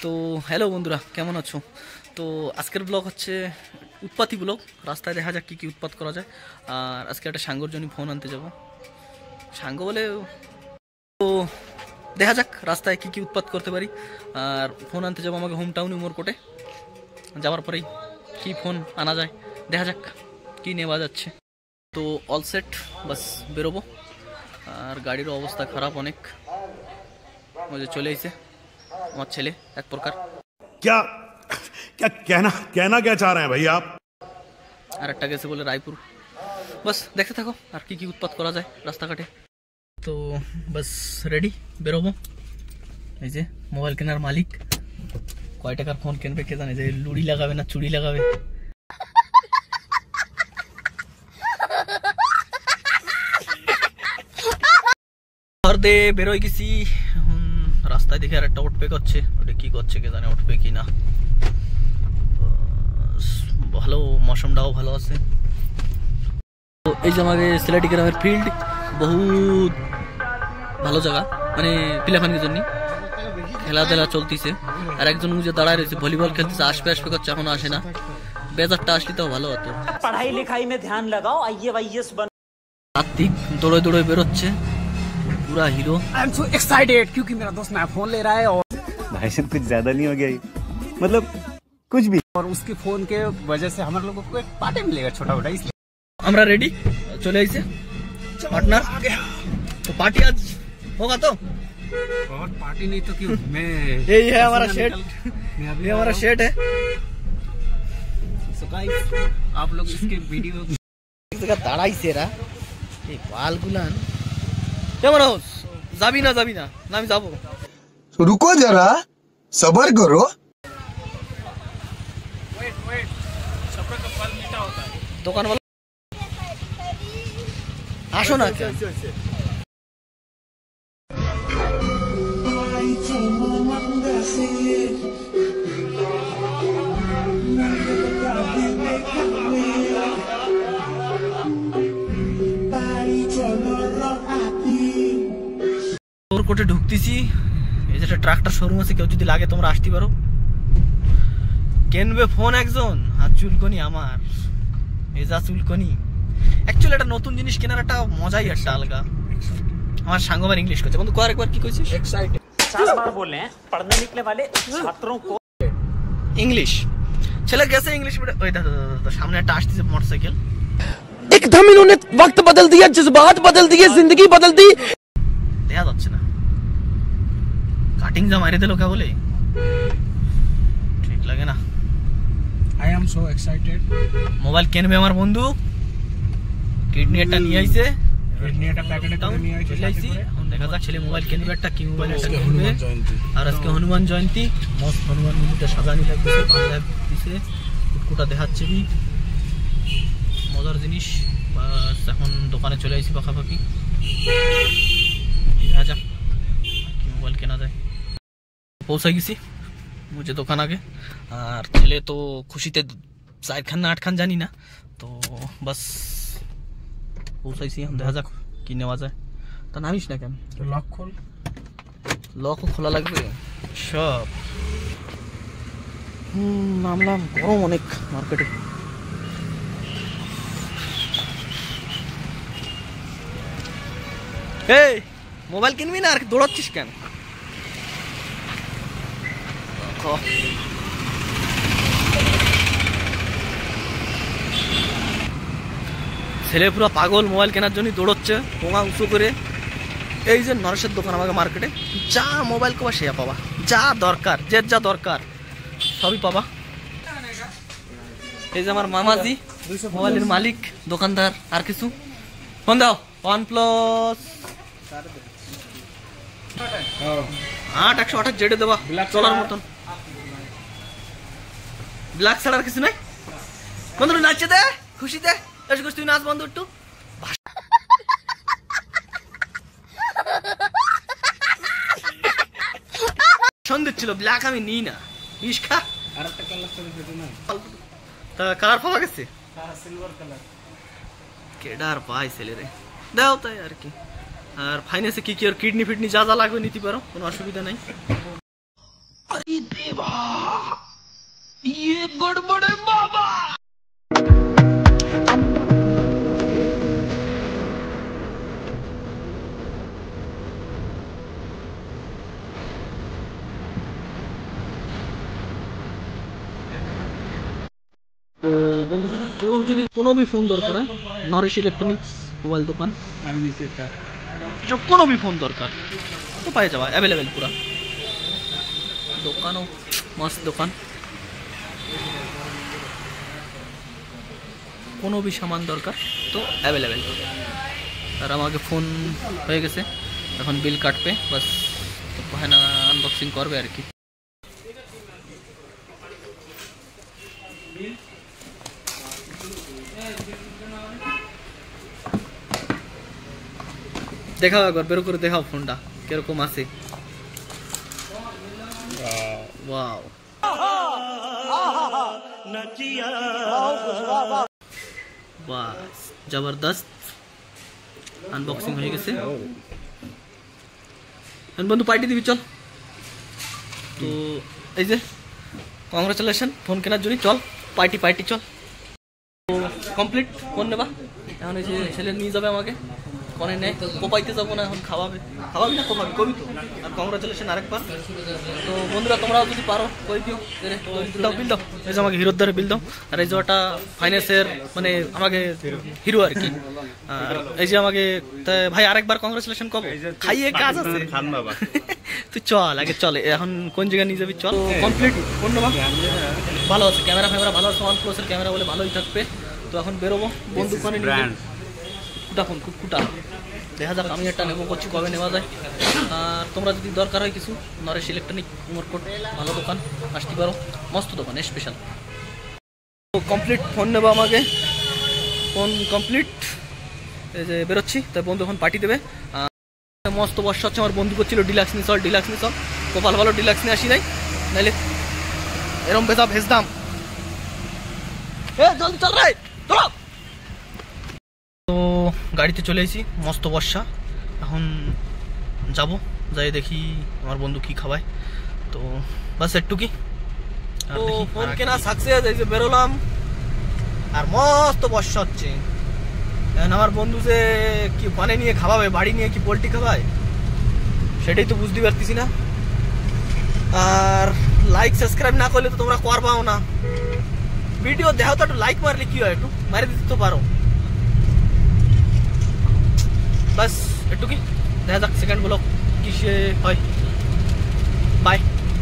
তো হ্যালো বন্ধুরা, কেমন আছো? তো আজকের ব্লগ হচ্ছে উৎপাতি ব্লগ। রাস্তায় দেখা যাক কী কী উৎপাত করা যায়। আর আজকে একটা সাঙ্গর জন্য ফোন আনতে যাব, সাঙ্গ বলে। তো দেখা যাক রাস্তায় কী কী উৎপাত করতে পারি। আর ফোন আনতে যাবো আমাকে হোম টাউন উমরকোটে। যাওয়ার পরেই কী ফোন আনা যায় দেখা যাক, কী নেওয়া যাচ্ছে। তো অল সেট, বাস বেরোবো। আর গাড়ির অবস্থা খারাপ অনেক, ওই যে চলে এসে আমার ছেলে এক প্রকার। क्या क्या कहना कहना क्या चाह रहे हैं भाई आप? আর একটা গেছে বলে রায়পুর। বাস দেখতে থাকো আর কি কি উৎপাত করা যায় রাস্তাঘাটে। তো বাস রেডি, বেরোবো। এই যে মোবাইল কেনার মালিক, কয় টাকার ফোন কিনবে কে জানে, যে লুড়ি লাগাবে না চুড়ি লাগাবে। ঘর দে বেরোয় গেছি। রাস্তায় দেখে আর একটা উঠবে করছে, ওটা কি করছে কে জানে, উঠবে কি না। ভালো, মৌসুমটাও ভালো আছে। তো এই যে আমাদের সিলেটি গ্রামের ফিল্ড, বহুত ভালো জায়গা, মানে পিলাফানির জন্য খেলাধুলা চলতেছে। আর একজন মুঝে দাঁড়ায় রয়েছে, ভলিবল খেলতেছে, আসবে আসবে করছে, এখনো আসে না। বেজারটা আসলে তো ভালো হতো। पढ़ाई लिखाई में ध्यान लगाओ, आईएएस बन। आर्थिक दौड़े दौड़े बेरोচ্ছে पूरा hero. I am so excited क्योंकि मेरा दोस्त नया फोन ले रहा है और भाई साहब कुछ ज्यादा नहीं हो गया ये? मतलब कुछ भी। और उसके फोन के वजह से हमारे लोगों को एक पार्टी मिलेगा छोटा मोटा, इसलिए আমরা রেডি, চলে আইছে পার্টনার। तो पार्टी आज होगा तो? और पार्टी नहीं तो क्यों, मैं यही है हमारा शेड, ये हमारा शेड है। So guys, आप लोग इसके वीडियो एक जगह দাঁড়াইছে রা এই বালগুলান। কেমন হোস? যাবি না যাবি না? না আমি যাবো। रुको जरा, सबर करो। দোকান वाला আসো না। কোটে ঢুকতেছি। এই যেটা ট্রাক্টর শোরুম আছে, কেউ যদি লাগে তোমরা আসতে পারো। কিনবে ফোন একজন, আর চুলকনি আমার, এই যা চুলকনি। অ্যাকচুয়ালি একটা নতুন জিনিস কেনার একটা মজাই একটা আলগা। আমার সাঙ্গবার ইংলিশ করছে বন্ধু, কয়েকবার কি কইছিস? एक्साइटेड 4 बार बोले हैं, पढ़ने निकले वाले छात्रों को इंग्लिश ছেলে গেছে इंग्लिश में। ওই দাদা সামনে একটা আসতেছে মোটরসাইকেল। एकदम इन्होंने वक्त बदल दिया, जज्बात बदल दिए, जिंदगी बदल दी। দেখা যাচ্ছে না, কাটিং যা মারি দিল কে বলে, ঠিক লাগে না। I am so excited. Mobile কিনবে আমার বন্ধু, কিডনি একটা নিয়ে আইছে, এটা প্যাকেটে করে নিয়ে আইছে আইছি। এখন দেখা যাক ছেলে মোবাইল কিনবে একটা, কি মোবাইল একটা কিনবে। আর আজকে হনুমান জয়ন্তী, মস্ত হনুমান মন্দিরটা সাজানি লাগতেছে, ভালো লাগতেছে, কুটকুটা দেখাচ্ছে কি মজার জিনিস। বাস এখন দোকানে চলে আইছি পাখাপাখি, দেখা যাক কি মোবাইল কেনা যায়। পৌঁছে গেছি মুঝে দোকান আগে। আর ছেলে তো খুশিতে 4 খান না 8 খান জানি না, তো বাস পৌঁছাইছি। এখন দেখা যাক কি নেওয়া যায়। তা নামিস না কেন? লক খোল, লকও খোলা লাগবে সব। নামলাম, গরম অনেক মার্কেটে। এই মোবাইল কিনবি না আর দৌড়াচ্ছিস কেন? ছেলে পুরো পাগল, মোবাইল কেনার জন্য দৌড়চ্ছে পোঙা উঁচু করে। এই যে নরেশের দোকান আমাকে মার্কেটে, যা মোবাইল কবা সে পাবা, যা দরকার যে যা দরকার সবই পাবা। এই যে আমার মামাজি, মোবাইলের মালিক, দোকানদার। আর কিছু ফোন দাও, OnePlus 8 জেডে দেবা, চলার মতন। ব্ল্যাক ছাড়া আর কিছু নাই বন্ধু, নাচছে দে, খুশি দে, এসে তুই নাচ বন্ধু একটু। সন্দেহ ছিল ব্ল্যাক আমি নিই না, বিষ খা। আর একটা কালার চলে যেত না, তা কালার পাওয়া গেছে, সিলভার কালার। কেডার পাই ছেলে রে, দাও তাই আর কি। আর ফাইন্যান্সে কি কি আর কিডনি ফিডনি যা যা লাগবে নিতে পারো, কোনো অসুবিধা নাই। যদি কোনো भी ফোন দরকার হয় নরেশ ইলেকট্রনিক্স মোবাইল দোকান সব কোনো भी ফোন দরকার তো পাই যাওয়া অ্যাভেলেবেল পুরা দোকানও মস্ত দোকান কোনো भी সামান দরকার তো অ্যাভেলেবেল আর আমাকে ফোন হয়ে গেছে এখন বিল কাটবে বাস তো না আনবক্সিং করবে আর কি দেখাও একবার বের করে দেখাও ফোনটা কিরকম আছে ওয়াও বাস জবরদস্ত আনবক্সিং হয়ে গেছে বন্ধু পার্টি দিবি চল তো এই যে কংগ্রাচুলেশন ফোন কেনার জন্য চল পার্টি চল তো কমপ্লিট ফোন নেবা এখন এই যে ছেলে নিয়ে যাবে আমাকে ফোনে নেই কোপাইতে যাবো না এখন খাওয়াবি না কোপাবি কবি তো আর কংগ্রাচুলেশন আরেকবার তো বন্ধুরা তোমরাও যদি পারো করে দিও বিল দাও এই যে আমাকে হিরোর দ্বারা বিল দাও আর এই যে ওটা ফাইন্যান্সের মানে আমাকে হিরো আর কি আর এই যে আমাকে ভাই আরেকবার কংগ্রাচুলেশন কব খাইয়ে কাজ আছে তুই চল আগে চলে এখন কোন জায়গায় নিয়ে যাবি চল কমপ্লিট ফোন নেবা ভালো আছে ক্যামেরা ভালো আছে OnePlus-এর ক্যামেরা বলে ভালোই থাকবে তো এখন বেরোবো বন্ধু ফোনে নিয়ে ফোন কুটকুটা দেখা যাক আমি একটা নেবো করছি কবে নেওয়া যায় আর তোমরা যদি দরকার হয় কিছু নরেশ ইলেকট্রনিক উমরকোট ভালো দোকান আসতে পারো মস্ত দোকান স্পেশাল তো কমপ্লিট ফোন নেবো আমাকে ফোন কমপ্লিট এই যে বেরোচ্ছি তাই বন্ধু এখন পার্টি দেবে মস্ত বর্ষা হচ্ছে আমার বন্ধু করছিল ডিলাক্স নিয়ে চল তো ভালো ডিলাক্স নিয়ে আসি নাই নাইলে এরম ভেজদাম জলদি চল রে চলো তো গাড়িতে চলে এসেছি মস্ত বর্ষা এখন যাই দেখি আমার বন্ধু কি খাওয়ায় তো বাস একটু কি ফোন কেনা সাকসেস এই যে বেরোলাম আর মস্ত বর্ষা হচ্ছে এখন আমার বন্ধু যে কি পানে নিয়ে খাওয়াবে বাড়ি নিয়ে কি পোল্ট্রি খাওয়ায় সেটাই তো বুঝতে পারতেছি না আর লাইক সাবস্ক্রাইব না করলে তো তোমরা করবাও না ভিডিও দেখো তো একটু লাইক মারলে কি হয় একটু মারি দিতে তো পারো বাস একটু কি দেখা যাক সেকেন্ড ব্লগ কিসে হয়